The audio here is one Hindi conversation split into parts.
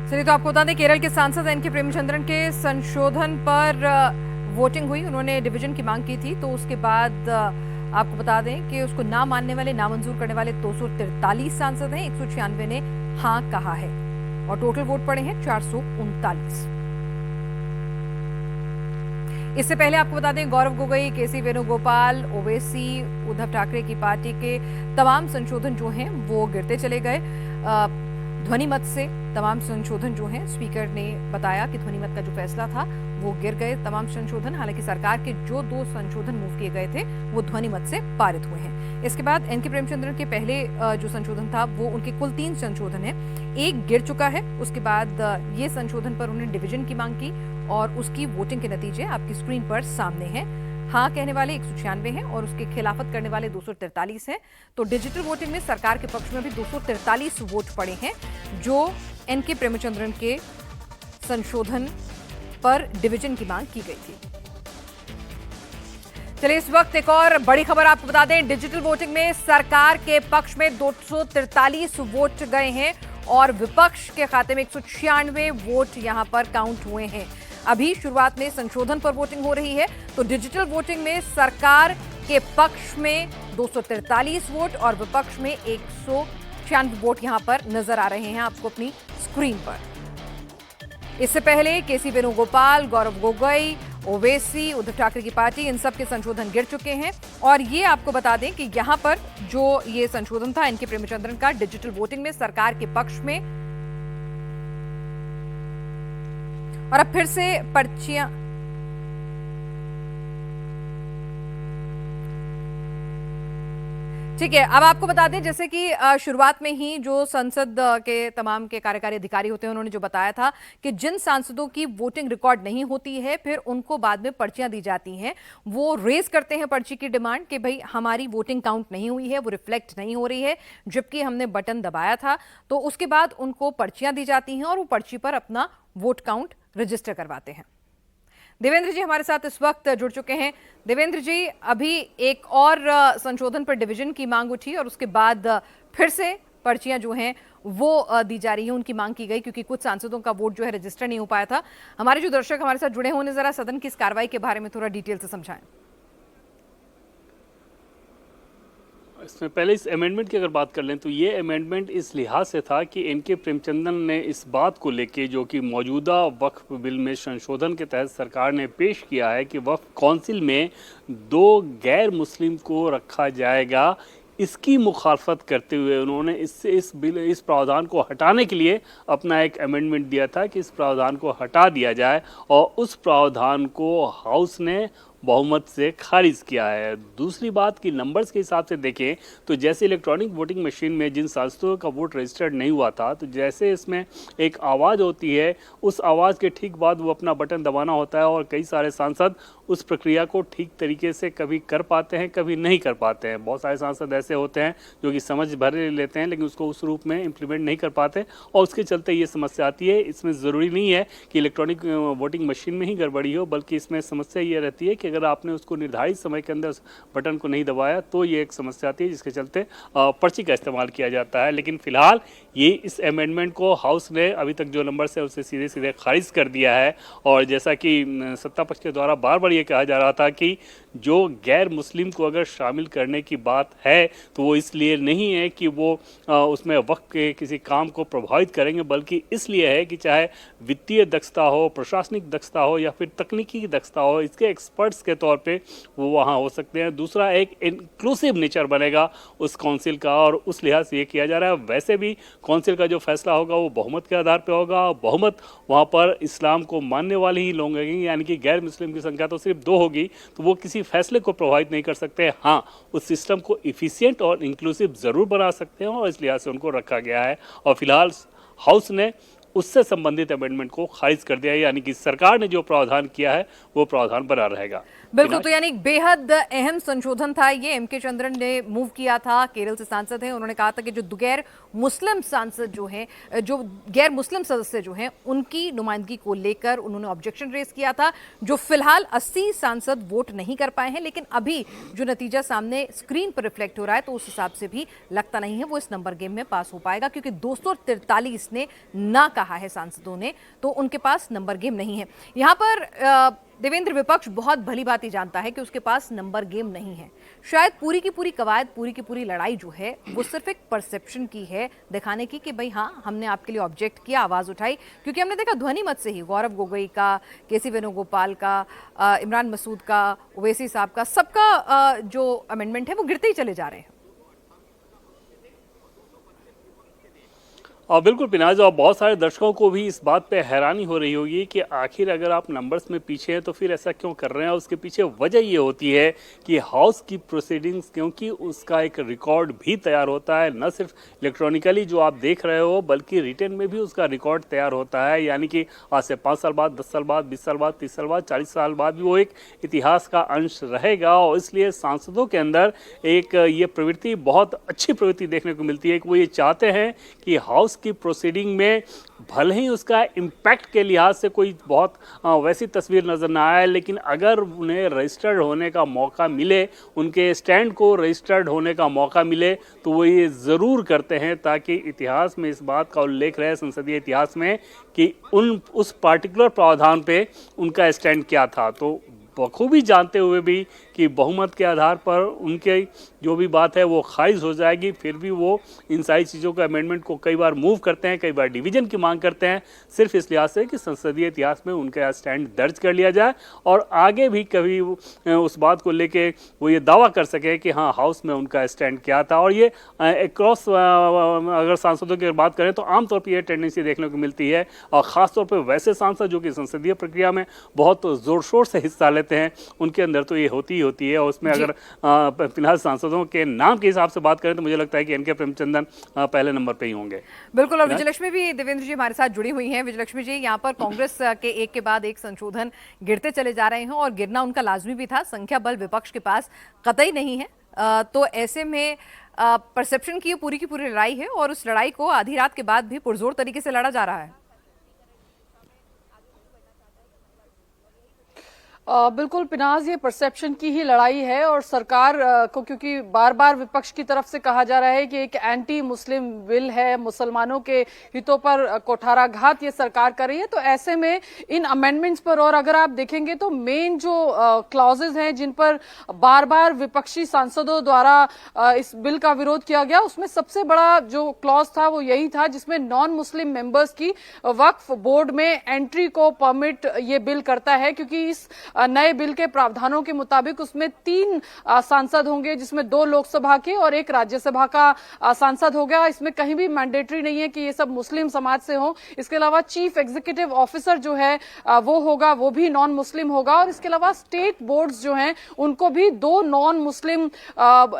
चलिए, तो आपको बता दें केरल के सांसद एन के प्रेमचंद्रन के संशोधन पर वोटिंग हुई। उन्होंने डिवीजन की मांग की थी, तो उसके बाद आपको बता दें कि उसको ना मानने वाले, नामंजूर करने वाले 243 सांसद हैं। 196 ने हाँ कहा है और टोटल वोट पड़े हैं 439। इससे पहले आपको बता दें गौरव गोगोई, केसी वेणुगोपाल, ओवैसी, उद्धव ठाकरे की पार्टी के तमाम संशोधन जो हैं वो गिरते चले गए ध्वनि मत से। तमाम संशोधन जो हैं, स्पीकर ने बताया कि ध्वनि मत का जो फैसला था वो गिर गए तमाम संशोधन। हालांकि सरकार के जो 2 संशोधन मूव किए गए थे वो ध्वनि मत से पारित हुए हैं। इसके बाद एन के प्रेमचंद्रन के पहले जो संशोधन था वो उनके कुल 3 संशोधन है, एक गिर चुका है। उसके बाद ये संशोधन पर उन्होंने डिवीजन की मांग की और उसकी वोटिंग के नतीजे आपकी स्क्रीन पर सामने हैं। हाँ कहने वाले 196 हैं और उसके खिलाफत करने वाले 243 हैं। तो डिजिटल वोटिंग में सरकार के पक्ष में भी 243 वोट पड़े हैं, जो एन के प्रेमचंद्रन के संशोधन पर डिवीजन की मांग की गई थी। चलिए, इस वक्त एक और बड़ी खबर आपको बता दें। डिजिटल वोटिंग में सरकार के पक्ष में 243 वोट गए हैं और विपक्ष के खाते में 196 वोट यहां पर काउंट हुए हैं। अभी शुरुआत में संशोधन पर वोटिंग हो रही है, तो डिजिटल वोटिंग में सरकार के पक्ष में 243 वोट और विपक्ष में 196 वोट यहां पर नजर आ रहे हैं आपको अपनी स्क्रीन पर। इससे पहले केसी वेणुगोपाल, गौरव गोगोई, ओवैसी, उद्धव ठाकरे की पार्टी, इन सब के संशोधन गिर चुके हैं। और ये आपको बता दें कि यहां पर जो ये संशोधन था एन के प्रेमचंद्रन का डिजिटल वोटिंग में सरकार के पक्ष में, और अब फिर से पर्चियां ठीक है। अब आपको बता दें जैसे कि शुरुआत में ही जो संसद के तमाम के कार्यकारी अधिकारी होते हैं उन्होंने जो बताया था कि जिन सांसदों की वोटिंग रिकॉर्ड नहीं होती है फिर उनको बाद में पर्चियां दी जाती हैं। वो रेज करते हैं पर्ची की डिमांड कि भाई हमारी वोटिंग काउंट नहीं हुई है, वो रिफ्लेक्ट नहीं हो रही है, जबकि हमने बटन दबाया था। तो उसके बाद उनको पर्चियां दी जाती हैं और वो पर्ची पर अपना वोट काउंट रजिस्टर करवाते हैं। देवेंद्र जी हमारे साथ इस वक्त जुड़ चुके हैं। देवेंद्र जी, अभी एक और संशोधन पर डिवीजन की मांग उठी और उसके बाद फिर से पर्चियां जो हैं वो दी जा रही हैं। उनकी मांग की गई क्योंकि कुछ सांसदों का वोट जो है रजिस्टर नहीं हो पाया था। हमारे जो दर्शक हमारे साथ जुड़े होने, जरा सदन की इस कार्रवाई के बारे में थोड़ा डिटेल से समझाएं। इसमें पहले इस अमेंडमेंट की अगर बात कर लें तो ये अमेंडमेंट इस लिहाज से था कि एन के प्रेमचंद्रन ने इस बात को लेके जो कि मौजूदा वक्फ बिल में संशोधन के तहत सरकार ने पेश किया है कि वक्फ काउंसिल में 2 गैर मुस्लिम को रखा जाएगा, इसकी मुखालफत करते हुए उन्होंने इस प्रावधान को हटाने के लिए अपना एक अमेंडमेंट दिया था कि इस प्रावधान को हटा दिया जाए और उस प्रावधान को हाउस ने बहुमत से खारिज किया है। दूसरी बात कि नंबर्स के हिसाब से देखें तो जैसे इलेक्ट्रॉनिक वोटिंग मशीन में जिन सांसदों का वोट रजिस्टर्ड नहीं हुआ था, तो जैसे इसमें एक आवाज़ होती है, उस आवाज़ के ठीक बाद वो अपना बटन दबाना होता है और कई सारे सांसद उस प्रक्रिया को ठीक तरीके से कभी कर पाते हैं, कभी नहीं कर पाते हैं। बहुत सारे सांसद ऐसे होते हैं जो कि समझ भर लेते हैं लेकिन उसको उस रूप में इम्प्लीमेंट नहीं कर पाते और उसके चलते ये समस्या आती है। इसमें ज़रूरी नहीं है कि इलेक्ट्रॉनिक वोटिंग मशीन में ही गड़बड़ी हो, बल्कि इसमें समस्या ये रहती है कि अगर आपने उसको निर्धारित समय के अंदर बटन को नहीं दबाया तो ये एक समस्या आती है, जिसके चलते पर्ची का इस्तेमाल किया जाता है। लेकिन फिलहाल ये इस अमेंडमेंट को हाउस ने अभी तक जो नंबर्स है उसे सीधे सीधे खारिज कर दिया है। और जैसा कि सत्ता पक्ष के द्वारा बार बार ये कहा जा रहा था कि जो गैर मुस्लिम को अगर शामिल करने की बात है तो वो इसलिए नहीं है कि वो उसमें वक्त के किसी काम को प्रभावित करेंगे, बल्कि इसलिए है कि चाहे वित्तीय दक्षता हो, प्रशासनिक दक्षता हो या फिर तकनीकी दक्षता हो, इसके एक्सपर्ट्स के तौर पे वो वहाँ हो सकते हैं। दूसरा, एक इंक्लूसिव नेचर बनेगा उस काउंसिल का और उस लिहाज से ये किया जा रहा है। वैसे भी काउंसिल का जो फैसला होगा वो बहुमत के आधार पर होगा। बहुमत वहाँ पर इस्लाम को मानने वाले ही लोग होंगे, यानी कि गैर मुस्लिम की संख्या तो सिर्फ 2 होगी, तो वो किसी फैसले को प्रभावित नहीं कर सकते। हाँ, उस सिस्टम को इफिशिएंट और इंक्लूसिव ज़रूर बना सकते हैं और इस लिहाज से उनको रखा गया है। और फिलहाल हाउस ने उससे संबंधित अमेंडमेंट को खारिज कर दिया है, यानी कि सरकार ने जो प्रावधान किया है वो प्रावधान बना रहेगा। बिल्कुल, तो यानी बेहद अहम संशोधन था ये। एम.के. चंद्रन ने मूव किया था, केरल से सांसद हैं। उन्होंने कहा था कि जो गैर मुस्लिम सांसद जो हैं, जो गैर मुस्लिम सदस्य जो हैं, उनकी नुमाइंदगी को लेकर उन्होंने ऑब्जेक्शन रेज किया था। जो फिलहाल 80 सांसद वोट नहीं कर पाए हैं, लेकिन अभी जो नतीजा सामने स्क्रीन पर रिफ्लेक्ट हो रहा है, तो उस हिसाब से भी लगता नहीं है वो इस नंबर गेम में पास हो पाएगा, क्योंकि 243 ने ना कहा है सांसदों ने, तो उनके पास नंबर गेम नहीं है। यहां पर देवेंद्र विपक्ष बहुत भली भांति जानता है कि उसके पास नंबर गेम नहीं है। शायद पूरी की पूरी कवायद, पूरी की पूरी लड़ाई जो है वो सिर्फ एक परसेप्शन की है, दिखाने की कि भाई हाँ, हमने आपके लिए ऑब्जेक्ट किया, आवाज उठाई। क्योंकि हमने देखा ध्वनि मत से ही गौरव गोगोई का, केसी वेणुगोपाल का, इमरान मसूद का, ओवैसी साहब का, सबका जो अमेंडमेंट है वो गिरते ही चले जा रहे हैं। और बिल्कुल पिनाज, और बहुत सारे दर्शकों को भी इस बात पे हैरानी हो रही होगी कि आखिर अगर आप नंबर्स में पीछे हैं तो फिर ऐसा क्यों कर रहे हैं। उसके पीछे वजह ये होती है कि हाउस की प्रोसीडिंग्स, क्योंकि उसका एक रिकॉर्ड भी तैयार होता है, न सिर्फ इलेक्ट्रॉनिकली जो आप देख रहे हो बल्कि रिटन में भी उसका रिकॉर्ड तैयार होता है। यानी कि आज से 5 साल बाद, 10 साल बाद, 20 साल बाद, 30 साल बाद, 40 साल बाद भी वो एक इतिहास का अंश रहेगा। और इसलिए सांसदों के अंदर एक ये प्रवृत्ति, बहुत अच्छी प्रवृत्ति देखने को मिलती है कि वो ये चाहते हैं कि हाउस की प्रोसीडिंग में भले ही उसका इम्पैक्ट के लिहाज से कोई बहुत वैसी तस्वीर नजर ना आए, लेकिन अगर उन्हें रजिस्टर्ड होने का मौका मिले, उनके स्टैंड को रजिस्टर्ड होने का मौका मिले, तो वो ये ज़रूर करते हैं ताकि इतिहास में इस बात का उल्लेख रहे, संसदीय इतिहास में, कि उस पार्टिकुलर प्रावधान पे उनका स्टैंड क्या था। तो बखूबी जानते हुए भी कि बहुमत के आधार पर उनके जो भी बात है वो खारिज हो जाएगी, फिर भी वो इन सारी चीज़ों के अमेंडमेंट को कई बार मूव करते हैं, कई बार डिवीजन की मांग करते हैं, सिर्फ इस लिहाज से कि संसदीय इतिहास में उनका स्टैंड दर्ज कर लिया जाए और आगे भी कभी उस बात को लेके वो ये दावा कर सके कि हाँ, हाउस में उनका स्टैंड क्या था। और ये अक्रॉस अगर सांसदों की बात करें तो आमतौर पर यह टेंडेंसी देखने को मिलती है, और ख़ासतौर पर वैसे सांसद जो कि संसदीय प्रक्रिया में बहुत ज़ोर शोर से हिस्सा लेते हैं, उनके अंदर तो ये होती ही होती है। और उसमें अगर फिलहाल सांसदों के नाम के हिसाब से बात करें तो मुझे लगता है कि एन.के. प्रेमचंदन पहले नंबर पे ही होंगे। बिल्कुल, और विजयलक्ष्मी भी देवेंद्र जी हमारे साथ जुड़ी हुई हैं। विजयलक्ष्मी जी, यहाँ पर कांग्रेस के एक के बाद एक संशोधन गिरते चले जा रहे हैं, और गिरना उनका लाजमी भी था। संख्या बल विपक्ष के पास कतई नहीं है, तो ऐसे में परसेप्शन की पूरी लड़ाई है, और उस लड़ाई को आधी रात के बाद भी पुरजोर तरीके से लड़ा जा रहा है। बिल्कुल पिनाज, ये परसेप्शन की ही लड़ाई है, और सरकार को क्योंकि बार बार विपक्ष की तरफ से कहा जा रहा है कि एक एंटी मुस्लिम बिल है, मुसलमानों के हितों पर कुठाराघात ये सरकार कर रही है, तो ऐसे में इन अमेंडमेंट्स पर, और अगर आप देखेंगे तो मेन जो क्लॉजेज हैं जिन पर बार बार विपक्षी सांसदों द्वारा इस बिल का विरोध किया गया, उसमें सबसे बड़ा जो क्लॉज था वो यही था जिसमें नॉन मुस्लिम मेंबर्स की वक्फ बोर्ड में एंट्री को परमिट ये बिल करता है। क्योंकि इस नए बिल के प्रावधानों के मुताबिक उसमें 3 सांसद होंगे, जिसमें 2 लोकसभा के और 1 राज्यसभा का सांसद होगा। इसमें कहीं भी मैंडेटरी नहीं है कि ये सब मुस्लिम समाज से हो। इसके अलावा चीफ एग्जीक्यूटिव ऑफिसर जो है वो होगा, वो भी नॉन मुस्लिम होगा। और इसके अलावा स्टेट बोर्ड्स जो हैं उनको भी 2 नॉन मुस्लिम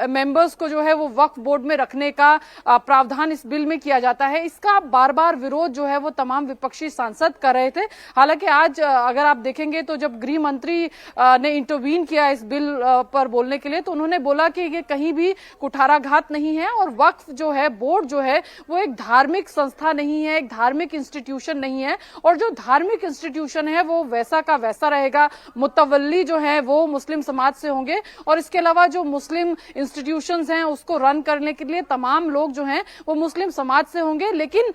मेंबर्स को जो है वो वक्फ बोर्ड में रखने का प्रावधान इस बिल में किया जाता है। इसका बार बार विरोध जो है वो तमाम विपक्षी सांसद कर रहे थे। हालांकि आज अगर आप देखेंगे तो जब गृह मंत्री ने इंटरवीन किया इस बिल पर बोलने के लिए, तो उन्होंने बोला कि ये कहीं भी कुठाराघात नहीं है, और वक्फ जो है, बोर्ड जो है, वो एक धार्मिक संस्था नहीं है, एक धार्मिक इंस्टीट्यूशन नहीं है, और जो धार्मिक इंस्टीट्यूशन है वो वैसा का वैसा रहेगा। मुतवल्ली जो है वो मुस्लिम समाज से होंगे, और इसके अलावा जो मुस्लिम इंस्टीट्यूशंस हैं उसको रन करने के लिए तमाम लोग जो हैं वो मुस्लिम समाज से होंगे। लेकिन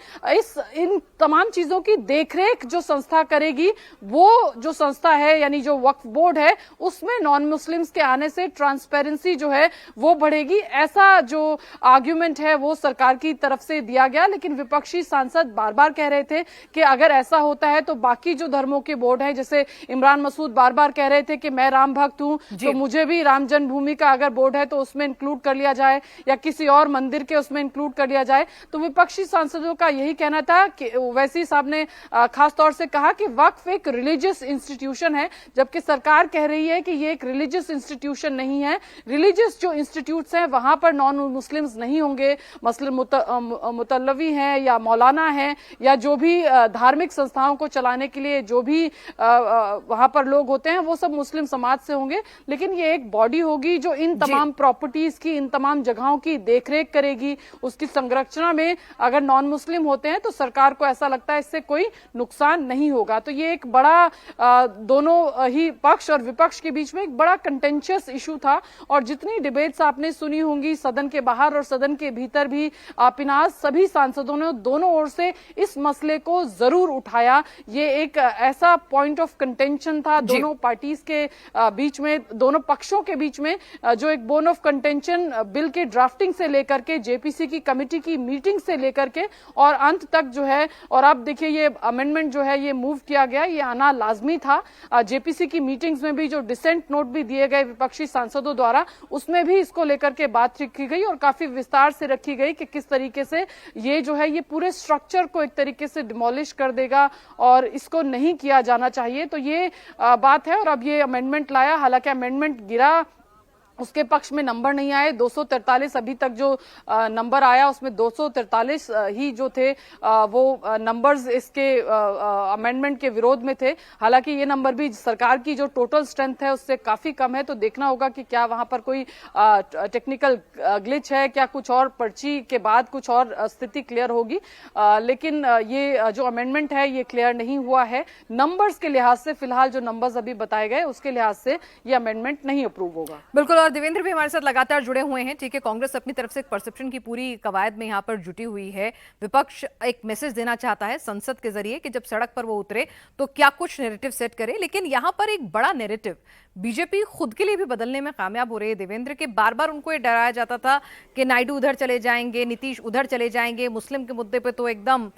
इन तमाम चीजों की देखरेख जो संस्था करेगी, वो जो संस्था है यानी जो वक्फ बोर्ड है, उसमें नॉन मुस्लिम्स के आने से ट्रांसपेरेंसी जो है वो बढ़ेगी। ऐसा जो आर्ग्यूमेंट है वो सरकार की तरफ से दिया गया। लेकिन विपक्षी सांसद बार बार कह रहे थे कि अगर ऐसा होता है तो बाकी जो धर्मों के बोर्ड है, जैसे इमरान मसूद बार बार कह रहे थे कि मैं राम भक्त हूं, तो मुझे भी राम जन्मभूमि का अगर बोर्ड है तो उसमें इंक्लूड कर लिया जाए, या किसी और मंदिर के उसमें इंक्लूड कर लिया जाए। तो विपक्षी सांसदों का यही कहना था कि ओवैसी साहब ने खास तौर से कहा कि वक्फ एक रिलीजियस इंस्टीट्यूशन है, जबकि जबकि सरकार कह रही है कि ये एक रिलीजियस इंस्टीट्यूशन नहीं है। रिलीजियस जो इंस्टीट्यूट्स हैं वहां पर नॉन मुस्लिम्स नहीं होंगे, मसलन मुतल्लवी हैं या मौलाना हैं या जो भी धार्मिक संस्थाओं को चलाने के लिए जो भी वहां पर लोग होते हैं वो सब मुस्लिम समाज से होंगे। लेकिन ये एक बॉडी होगी जो इन तमाम प्रॉपर्टीज की, इन तमाम जगहों की देखरेख करेगी, उसकी संरचना में अगर नॉन मुस्लिम होते हैं तो सरकार को ऐसा लगता है इससे कोई नुकसान नहीं होगा। तो ये एक बड़ा दोनों ही पक्ष और विपक्ष के बीच में एक बड़ा कंटेंशियस इशू था। और जितनी डिबेट्स आपने सुनी होंगी सदन के बाहर और सदन के भीतर भी, पिनाज सभी सांसदों ने दोनों ओर से इस मसले को जरूर उठाया। ये एक ऐसा पॉइंट ऑफ कंटेंशन था दोनों पार्टीज के बीच में, दोनों पक्षों के बीच में, जो एक बोन ऑफ कंटेंशन बिल के ड्राफ्टिंग से लेकर के जेपीसी की कमेटी की मीटिंग से लेकर के और अंत तक जो है। और अब देखिए ये अमेंडमेंट जो है ये मूव किया गया, ये आना लाजमी था। जेपीसी की मीटिंग्स में भी जो डिसेंट नोट भी दिए गए विपक्षी सांसदों द्वारा, उसमें भी इसको लेकर के बात रखी गई और काफी विस्तार से रखी गई कि किस तरीके से ये जो है ये पूरे स्ट्रक्चर को एक तरीके से डिमोलिश कर देगा और इसको नहीं किया जाना चाहिए। तो ये बात है। और अब ये अमेंडमेंट लाया, हालांकि अमेंडमेंट गिरा, उसके पक्ष में नंबर नहीं आए। 243 अभी तक जो नंबर आया उसमें 243 ही जो थे वो नंबर्स इसके अमेंडमेंट के विरोध में थे। हालांकि ये नंबर भी सरकार की जो टोटल स्ट्रेंथ है उससे काफी कम है। तो देखना होगा कि क्या वहां पर कोई टेक्निकल ग्लिच है, क्या कुछ और पर्ची के बाद कुछ और स्थिति क्लियर होगी। लेकिन ये जो अमेंडमेंट है ये क्लियर नहीं हुआ है। नंबर्स के लिहाज से फिलहाल जो नंबर्स अभी बताए गए उसके लिहाज से ये अमेंडमेंट नहीं अप्रूव होगा। बिल्कुल। और देवेंद्र भी हमारे साथ लगातार जुड़े हुए हैं। ठीक है, कांग्रेस अपनी तरफ से एक परसेप्शन की पूरी कवायद में यहां पर जुटी हुई है। विपक्ष एक मैसेज देना चाहता है संसद के जरिए कि जब सड़क पर वो उतरे तो क्या कुछ नैरेटिव सेट करे। लेकिन यहां पर एक बड़ा नैरेटिव बीजेपी खुद के लिए भी बदलने में कामयाब हो रही है देवेंद्र, के बार बार उनको ये डराया जाता था कि नायडू उधर चले जाएंगे, नीतीश उधर चले जाएंगे, मुस्लिम के मुद्दे पर तो एकदम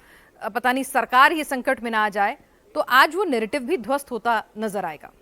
पता नहीं सरकार ही संकट में ना आ जाए। तो आज वो नैरेटिव भी ध्वस्त होता नजर आएगा।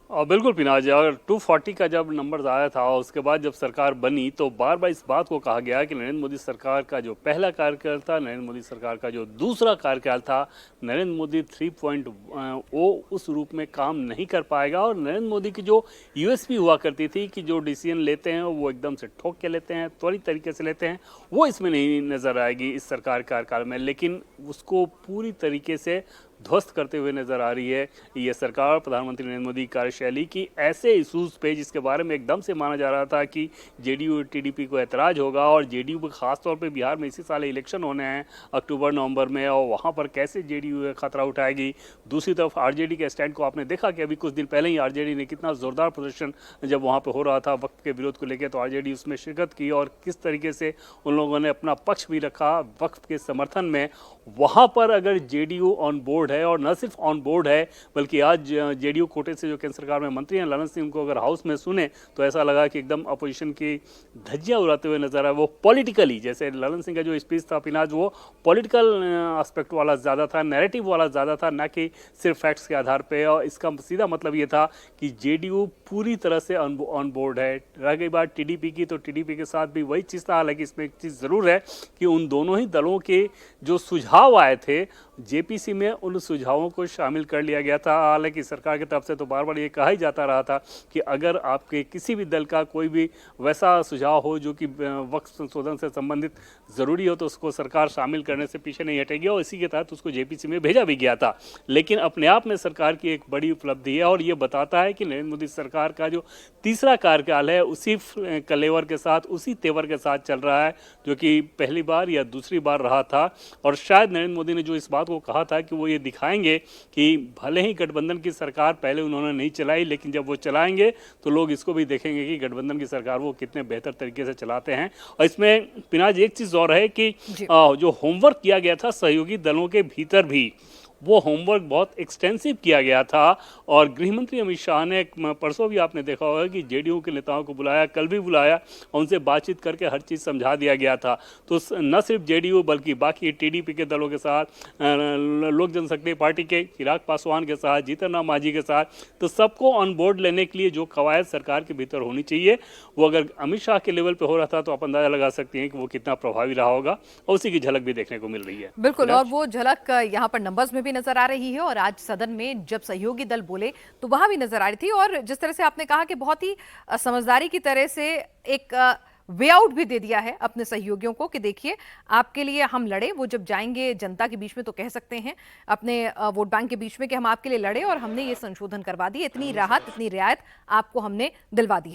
और बिल्कुल पिनाज, और 240 का जब नंबर आया था उसके बाद जब सरकार बनी तो बार बार इस बात को कहा गया कि नरेंद्र मोदी सरकार का जो पहला कार्यकाल था, नरेंद्र मोदी सरकार का जो दूसरा कार्यकाल था, नरेंद्र मोदी 3.0 उस रूप में काम नहीं कर पाएगा। और नरेंद्र मोदी की जो यूएसपी हुआ करती थी कि जो डिसीजन लेते हैं वो एकदम से ठोक के लेते हैं, त्वरित तरीके से लेते हैं, वो इसमें नहीं नज़र आएगी इस सरकार कार्यकाल में। लेकिन उसको पूरी तरीके से ध्वस्त करते हुए नजर आ रही है ये सरकार, प्रधानमंत्री नरेंद्र मोदी कार्यशैली की ऐसे इशूज़ पे जिसके बारे में एकदम से माना जा रहा था कि जेडीयू टीडीपी को ऐतराज़ होगा। और जेडीयू पे खासतौर पे बिहार में इसी साल इलेक्शन होने हैं अक्टूबर नवंबर में, और वहाँ पर कैसे जेडीयू खतरा उठाएगी। दूसरी तरफ आरजेडी के स्टैंड को आपने देखा कि अभी कुछ दिन पहले ही आरजेडी ने कितना ज़ोरदार प्रदर्शन जब वहाँ पर हो रहा था वक्त के विरोध को लेकर, तो आरजेडी उसमें शिरकत की और किस तरीके से उन लोगों ने अपना पक्ष भी रखा वक्त के समर्थन में। वहाँ पर अगर जेडीयू ऑन बोर्ड है, और न सिर्फ ऑन बोर्ड है बल्कि आज जेडीयू कोटे से जो केंद्र सरकार में मंत्री हैं ललन सिंह को अगर हाउस में सुने तो ऐसा लगा कि एकदम अपोजिशन की धज्जियां उड़ाते हुए नजर आए। वो पॉलिटिकली, जैसे ललन सिंह का जो स्पीच था पिनाज, वो पॉलिटिकल एस्पेक्ट वाला ज़्यादा था, नैरेटिव वाला ज़्यादा था, ना कि सिर्फ फैक्ट्स के आधार पर। और इसका सीधा मतलब ये था कि जेडीयू पूरी तरह से ऑन बोर्ड है। रह गई बात टीडीपी की, तो टीडीपी के साथ भी वही चीज़ था। हालांकि इसमें एक चीज़ ज़रूर है कि उन दोनों ही दलों के जो सुझाव आए थे जेपीसी में, उन सुझावों को शामिल कर लिया गया था। हालांकि सरकार की तरफ से तो बार बार ये कहा ही जाता रहा था कि अगर आपके किसी भी दल का कोई भी वैसा सुझाव हो जो कि वक्फ संशोधन से संबंधित ज़रूरी हो तो उसको सरकार शामिल करने से पीछे नहीं हटेगी, और इसी के तहत उसको जेपीसी में भेजा भी गया था। लेकिन अपने आप में सरकार की एक बड़ी उपलब्धि है और ये बताता है कि नरेंद्र मोदी सरकार का जो तीसरा कार्यकाल है उसी कलेवर के साथ, उसी तेवर के साथ चल रहा है जो कि पहली बार या दूसरी बार रहा था। और शायद नरेंद्र मोदी ने जो इस बात को कहा था कि वो ये दिखाएंगे कि भले ही गठबंधन की सरकार पहले उन्होंने नहीं चलाई, लेकिन जब वो चलाएंगे तो लोग इसको भी देखेंगे कि गठबंधन की सरकार वो कितने बेहतर तरीके से चलाते हैं। और इसमें पिनाज एक चीज़ और है कि जो होमवर्क किया गया था सहयोगी दलों के भीतर भी, वो होमवर्क बहुत एक्सटेंसिव किया गया था। और गृह मंत्री अमित शाह ने परसों भी आपने देखा होगा कि जेडीयू के नेताओं को बुलाया, कल भी बुलाया, और उनसे बातचीत करके हर चीज़ समझा दिया गया था। तो न सिर्फ जेडीयू बल्कि बाकी टीडीपी के दलों के साथ, लोक जनशक्ति पार्टी के चिराग पासवान के साथ, जीतन राम मांझी के साथ, तो सबको ऑन बोर्ड लेने के लिए जो कवायद सरकार के भीतर होनी चाहिए वो अगर अमित शाह के लेवल पर हो रहा था तो आप अंदाजा लगा सकते हैं कि वो कितना प्रभावी रहा होगा, और उसी की झलक भी देखने को मिल रही है। बिल्कुल, और वो झलक यहाँ पर नंबर्स में भी नजर आ रही है और आज सदन में जब सहयोगी दल बोले तो वहां भी नजर आ रही थी। और जिस तरह से आपने कहा कि बहुत ही समझदारी की तरह से एक वे आउट भी दे दिया है अपने सहयोगियों को कि देखिए आपके लिए हम लड़े, वो जब जाएंगे जनता के बीच में तो कह सकते हैं अपने वोट बैंक के बीच में कि हम आपके लिए लड़े और हमने ये संशोधन करवा दिए, इतनी राहत इतनी रियायत आपको हमने दिलवा दी है।